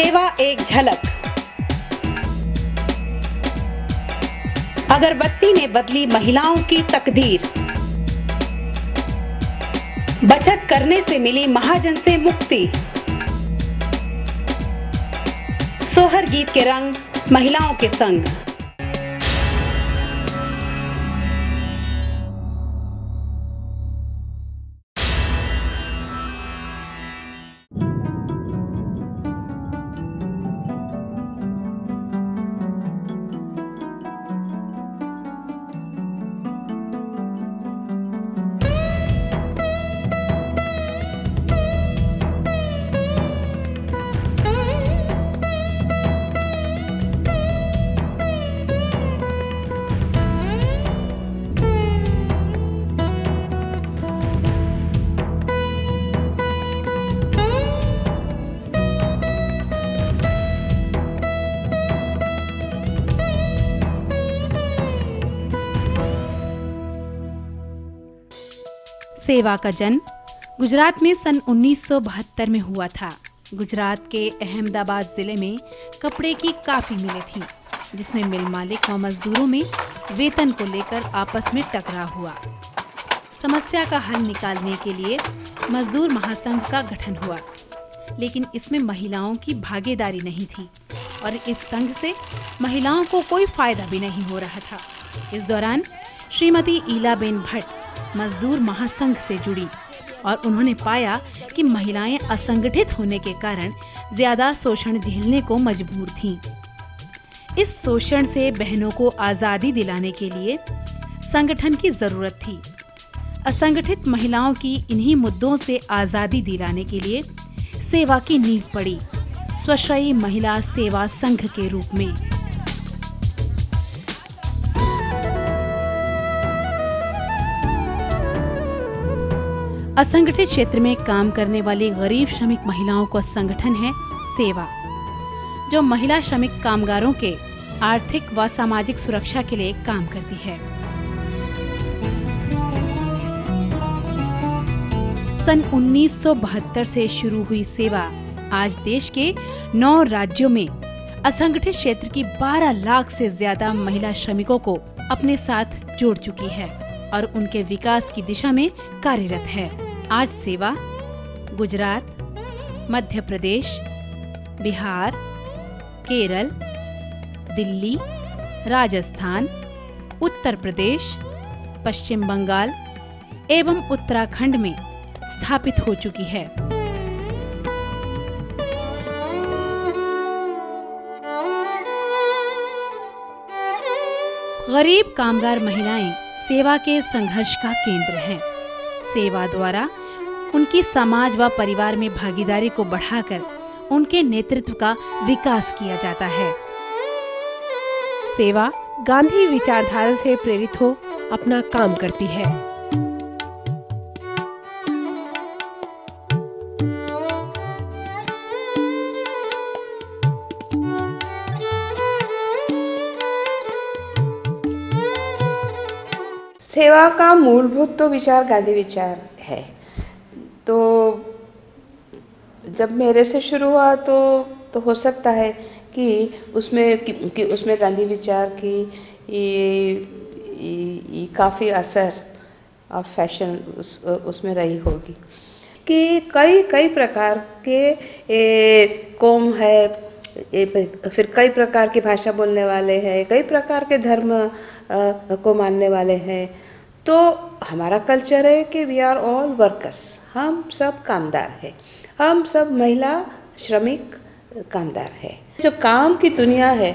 सेवा एक झलक। अगरबत्ती ने बदली महिलाओं की तकदीर। बचत करने से मिली महाजन से मुक्ति। सोहर गीत के रंग महिलाओं के संग। सेवा का जन्म गुजरात में सन 1972 में हुआ था। गुजरात के अहमदाबाद जिले में कपड़े की काफी मिलें थीं, जिसमें मिल मालिक व मजदूरों में वेतन को लेकर आपस में टकराव हुआ। समस्या का हल निकालने के लिए मजदूर महासंघ का गठन हुआ, लेकिन इसमें महिलाओं की भागीदारी नहीं थी और इस संघ से महिलाओं को कोई फायदा भी नहीं हो रहा था। इस दौरान श्रीमती ईलाबेन भट्ट मजदूर महासंघ से जुड़ी और उन्होंने पाया कि महिलाएं असंगठित होने के कारण ज्यादा शोषण झेलने को मजबूर थीं। इस शोषण से बहनों को आजादी दिलाने के लिए संगठन की जरूरत थी। असंगठित महिलाओं की इन्हीं मुद्दों से आजादी दिलाने के लिए सेवा की नींव पड़ी, स्वश्रयी महिला सेवा संघ के रूप में। असंगठित क्षेत्र में काम करने वाली गरीब श्रमिक महिलाओं का संगठन है सेवा, जो महिला श्रमिक कामगारों के आर्थिक व सामाजिक सुरक्षा के लिए काम करती है। सन 1972 से शुरू हुई सेवा आज देश के 9 राज्यों में असंगठित क्षेत्र की 12 लाख से ज्यादा महिला श्रमिकों को अपने साथ जोड़ चुकी है और उनके विकास की दिशा में कार्यरत है। आज सेवा गुजरात, मध्य प्रदेश, बिहार, केरल, दिल्ली, राजस्थान, उत्तर प्रदेश, पश्चिम बंगाल एवं उत्तराखंड में स्थापित हो चुकी है। गरीब कामगार महिलाएं सेवा के संघर्ष का केंद्र हैं। सेवा द्वारा उनकी समाज व परिवार में भागीदारी को बढ़ाकर उनके नेतृत्व का विकास किया जाता है। सेवा गांधी विचारधारा से प्रेरित हो अपना काम करती है। सेवा का मूलभूत तो विचार गांधी विचार है। तो जब मेरे से शुरू हुआ तो हो सकता है कि उसमें गांधी विचार की काफ़ी असर और फैशन उसमें रही होगी कि कई प्रकार के कौम है, फिर कई प्रकार की भाषा बोलने वाले हैं, कई प्रकार के धर्म को मानने वाले हैं। तो हमारा कल्चर है कि वी आर ऑल वर्कर्स, हम सब कामदार हैं, हम सब महिला श्रमिक कामदार है। जो काम की दुनिया है,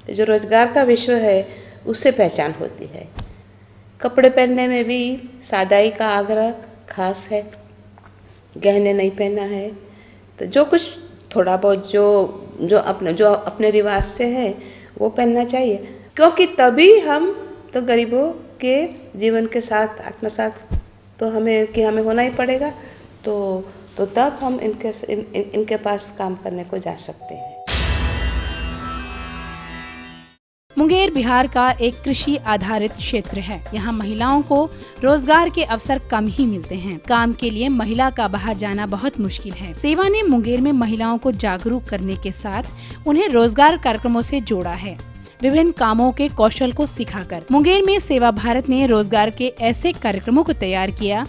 जो रोजगार का विश्व है, उससे पहचान होती है। कपड़े पहनने में भी सादाई का आग्रह खास है, गहने नहीं पहना है, तो जो कुछ थोड़ा बहुत जो अपने रिवाज से है वो पहनना चाहिए, क्योंकि तभी हम तो गरीबों के जीवन के साथ आत्मसात तो हमें होना ही पड़ेगा। तो तब हम इनके पास काम करने को जा सकते हैं। मुंगेर बिहार का एक कृषि आधारित क्षेत्र है। यहाँ महिलाओं को रोजगार के अवसर कम ही मिलते हैं। काम के लिए महिला का बाहर जाना बहुत मुश्किल है। सेवा ने मुंगेर में महिलाओं को जागरूक करने के साथ उन्हें रोजगार कार्यक्रमों से जोड़ा है, विभिन्न कामों के कौशल को सिखाकर। मुंगेर में सेवा भारत ने रोजगार के ऐसे कार्यक्रमों को तैयार किया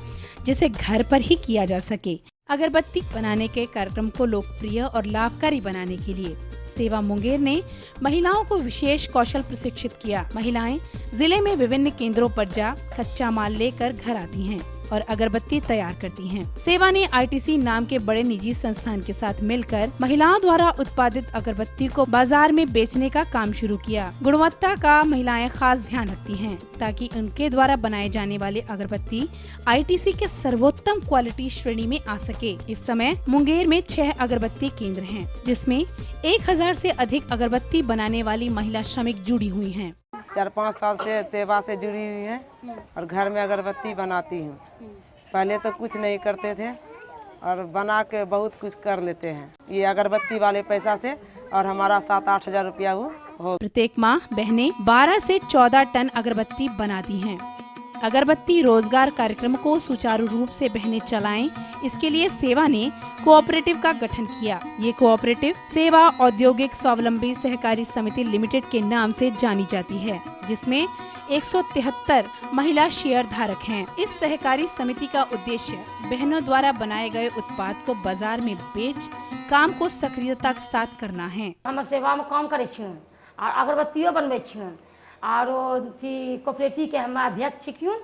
जिसे घर पर ही किया जा सके। अगरबत्ती बनाने के कार्यक्रम को लोकप्रिय और लाभकारी बनाने के लिए सेवा मुंगेर ने महिलाओं को विशेष कौशल प्रशिक्षित किया। महिलाएं जिले में विभिन्न केंद्रों पर जा कच्चा माल लेकर घर आती हैं और अगरबत्ती तैयार करती हैं। सेवा ने आईटीसी नाम के बड़े निजी संस्थान के साथ मिलकर महिलाओं द्वारा उत्पादित अगरबत्ती को बाजार में बेचने का काम शुरू किया। गुणवत्ता का महिलाएं खास ध्यान रखती हैं ताकि उनके द्वारा बनाए जाने वाले अगरबत्ती आईटीसी के सर्वोत्तम क्वालिटी श्रेणी में आ सके। इस समय मुंगेर में 6 अगरबत्ती केंद्र हैं, जिसमें 1000 से अधिक अगरबत्ती बनाने वाली महिला श्रमिक जुड़ी हुई हैं। 4-5 साल से सेवा से जुड़ी हुई हैं और घर में अगरबत्ती बनाती हूँ। पहले तो कुछ नहीं करते थे और बना के बहुत कुछ कर लेते हैं ये अगरबत्ती वाले पैसा से, और हमारा 7-8 हजार रुपया हो। प्रत्येक माह बहनें 12 से 14 टन अगरबत्ती बनाती हैं। अगरबत्ती रोजगार कार्यक्रम को सुचारू रूप से बहनें चलाएं, इसके लिए सेवा ने कोऑपरेटिव का गठन किया। ये कोऑपरेटिव सेवा औद्योगिक स्वावलंबी सहकारी समिति लिमिटेड के नाम से जानी जाती है, जिसमें 173 महिला शेयर धारक हैं। इस सहकारी समिति का उद्देश्य बहनों द्वारा बनाए गए उत्पाद को बाजार में बेच काम को सक्रियता के साथ करना है। हम सेवा में काम करे छियन और अगरबत्तियों बनबे छियन और कोऑपरेटिव के हम अध्यक्ष छिकून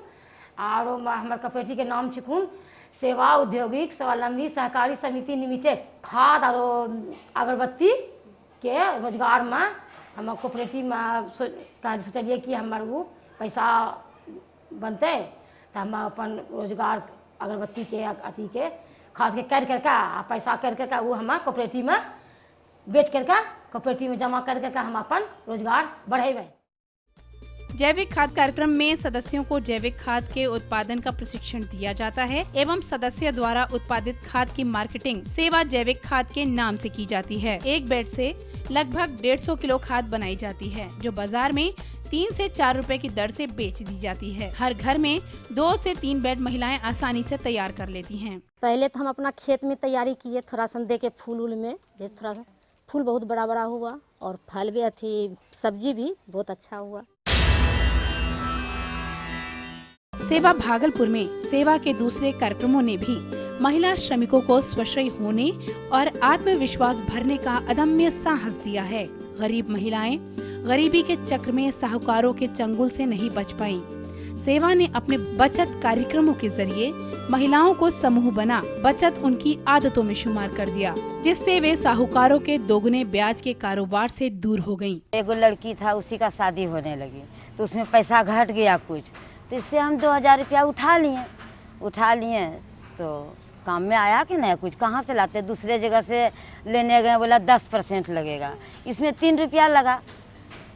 और हमारे कोऑपरेटिव के नाम छिकून सेवा औद्योगिक स्वावलंबी सहकारी समिति लिमिटेड। खाद और अगरबत्ती के रोजगार में हम कोऑपरेटिव में सोचलिए कि हमारे वो पैसा बनते तो हम अपन रोजगार अगरबत्ती के अथी के खाद के कर करके पैसा कर करके वो हम कोऑपरेटिव में बेच करके कोऑपरेटिव में जमा कर करके हम अपन रोजगार बढ़ेबे। जैविक खाद कार्यक्रम में सदस्यों को जैविक खाद के उत्पादन का प्रशिक्षण दिया जाता है एवं सदस्य द्वारा उत्पादित खाद की मार्केटिंग सेवा जैविक खाद के नाम से की जाती है। एक बेड से लगभग 150 किलो खाद बनाई जाती है, जो बाजार में 3 से 4 रुपए की दर से बेच दी जाती है। हर घर में 2 से 3 बेड महिलाएं आसानी से तैयार कर लेती हैं। पहले तो हम अपना खेत में तैयारी किए, थोड़ा सा दे के फूल में थोड़ा सा फूल बहुत बड़ा बड़ा हुआ और फल भी अच्छी, सब्जी भी बहुत अच्छा हुआ। सेवा भागलपुर में सेवा के दूसरे कार्यक्रमों ने भी महिला श्रमिकों को स्वश्रयी होने और आत्मविश्वास भरने का अदम्य साहस दिया है। गरीब महिलाएं गरीबी के चक्र में साहूकारों के चंगुल से नहीं बच पाईं। सेवा ने अपने बचत कार्यक्रमों के जरिए महिलाओं को समूह बना बचत उनकी आदतों में शुमार कर दिया, जिससे वे साहूकारों के दोगुने ब्याज के कारोबार से दूर हो गयीं। एगो लड़की था, उसी का शादी होने लगी तो उसमें पैसा घट गया कुछ, तो इससे हम 2000 रुपया उठा लिए तो काम में आया कि नहीं, कुछ कहाँ से लाते, दूसरे जगह से लेने गए, बोला 10% लगेगा, इसमें 3 रुपया लगा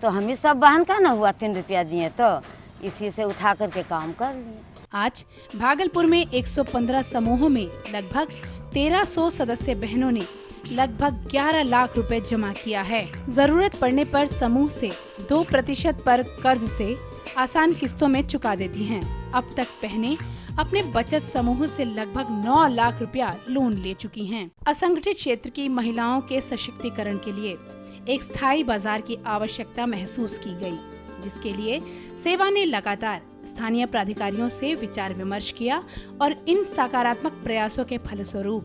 तो हम ही सब बहन का ना हुआ 3 रुपया दिए, तो इसी से उठा करके काम कर लिए। आज भागलपुर में 115 समूहों में लगभग 1300 सदस्य बहनों ने लगभग 11 लाख रुपए जमा किया है। जरूरत पड़ने पर समूह से 2% पर कर्ज से आसान किस्तों में चुका देती हैं। अब तक बहनें अपने बचत समूह से लगभग 9 लाख रुपया लोन ले चुकी हैं। असंगठित क्षेत्र की महिलाओं के सशक्तिकरण के लिए एक स्थायी बाजार की आवश्यकता महसूस की गई, जिसके लिए सेवा ने लगातार स्थानीय प्राधिकारियों से विचार विमर्श किया और इन सकारात्मक प्रयासों के फलस्वरूप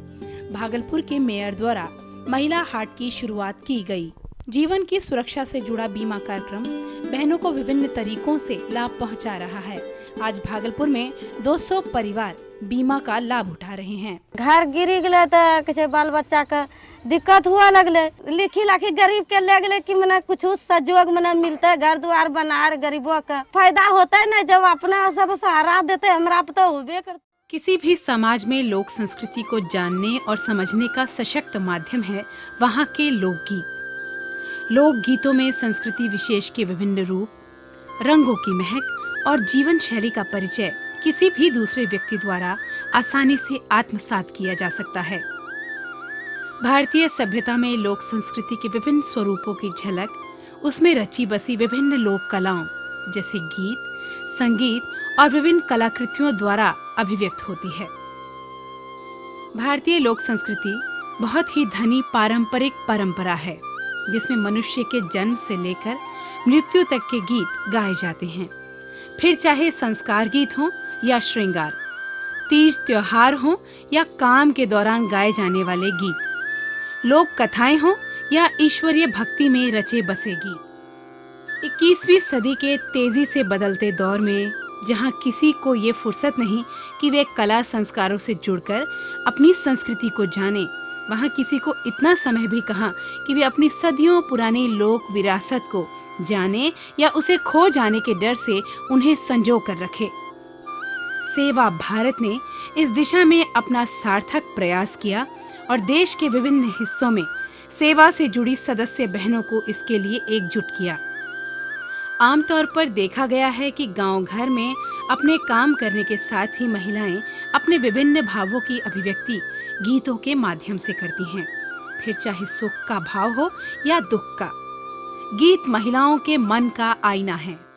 भागलपुर के मेयर द्वारा महिला हाट की शुरुआत की गई। जीवन की सुरक्षा से जुड़ा बीमा कार्यक्रम बहनों को विभिन्न तरीकों से लाभ पहुंचा रहा है। आज भागलपुर में 200 परिवार बीमा का लाभ उठा रहे हैं। घर गिरी गए तो बाल बच्चा का दिक्कत हुआ लगले, लिखी लाखी गरीब के ले गए कि मना कुछ सहयोग मना मिलता, घर द्वार बना गरीबों का फायदा होता है न, जब अपना सब सहारा देते हमरा तो होबे करता। किसी भी समाज में लोक संस्कृति को जानने और समझने का सशक्त माध्यम है वहाँ के लोकगीत। लोक गीतों में संस्कृति विशेष के विभिन्न रूप, रंगों की महक और जीवन शैली का परिचय किसी भी दूसरे व्यक्ति द्वारा आसानी से आत्मसात किया जा सकता है। भारतीय सभ्यता में लोक संस्कृति के विभिन्न स्वरूपों की झलक उसमें रची बसी विभिन्न लोक कलाओं जैसे गीत, संगीत और विभिन्न कलाकृतियों द्वारा अभिव्यक्त होती है। भारतीय लोक संस्कृति बहुत ही धनी पारंपरिक परंपरा है, जिसमें मनुष्य के जन्म से लेकर मृत्यु तक के गीत गाए जाते हैं। फिर चाहे संस्कार गीत हो या श्रृंगार, तीज त्योहार हो या काम के दौरान गाए जाने वाले गीत, लोक कथाएं हो या ईश्वरीय भक्ति में रचे बसे गीत। 21वीं सदी के तेजी से बदलते दौर में जहां किसी को ये फुर्सत नहीं कि वे कला संस्कारों से जुड़कर अपनी संस्कृति को जाने, वहां किसी को इतना समय भी कहां कि वे अपनी सदियों पुरानी लोक विरासत को जाने या उसे खो जाने के डर से उन्हें संजो कर रखे। सेवा भारत ने इस दिशा में अपना सार्थक प्रयास किया और देश के विभिन्न हिस्सों में सेवा से जुड़ी सदस्य बहनों को इसके लिए एकजुट किया। आमतौर पर देखा गया है कि गांव घर में अपने काम करने के साथ ही महिलाएं अपने विभिन्न भावों की अभिव्यक्ति गीतों के माध्यम से करती हैं। फिर चाहे सुख का भाव हो या दुख का, गीत महिलाओं के मन का आईना है।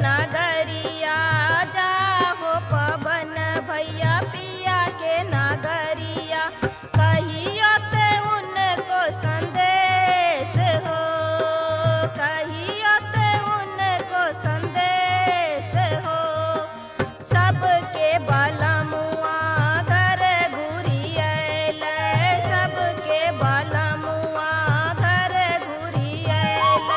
नगरिया जाहो पवन भैया पिया के नगरिया कहियो ते उनको संदेश हो कहियो ते उनको संदेश हो सबके बलमुआ घर घुरियल सबके बलमुआ घर घुरियल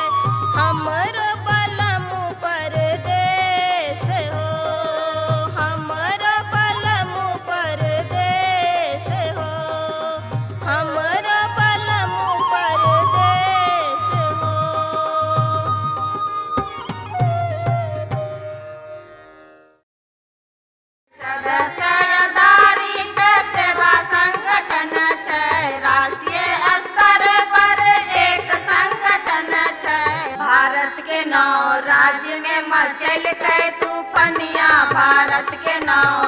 हमरो बलमु परदेश हो हमरो बलमु परदेश हो हमरो बलमु परदेश हो सदस्यदारी के सेवा संगठन छै राष्ट्रीय स्तर पर एक संगठन छै भारत के 9 राज्य में मचल तूफनिया भारत के 9